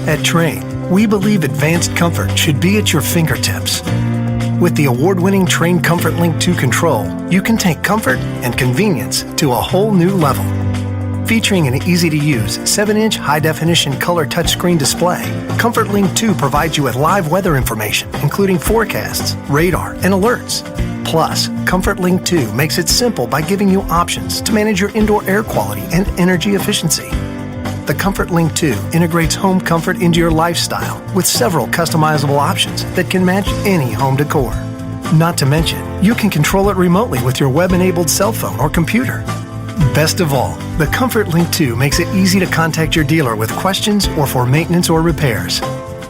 At Trane, we believe advanced comfort should be at your fingertips. With the award-winning Trane Comfort Link 2 control, you can take comfort and convenience to a whole new level. Featuring an easy-to-use 7-inch high-definition color touchscreen display, Comfort Link 2 provides you with live weather information, including forecasts, radar, and alerts. Plus, Comfort Link 2 makes it simple by giving you options to manage your indoor air quality and energy efficiency. The Comfort Link 2 integrates home comfort into your lifestyle with several customizable options that can match any home decor. Not to mention, you can control it remotely with your web-enabled cell phone or computer. Best of all, the Comfort Link 2 makes it easy to contact your dealer with questions or for maintenance or repairs.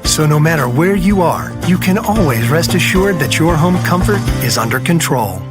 So no matter where you are, you can always rest assured that your home comfort is under control.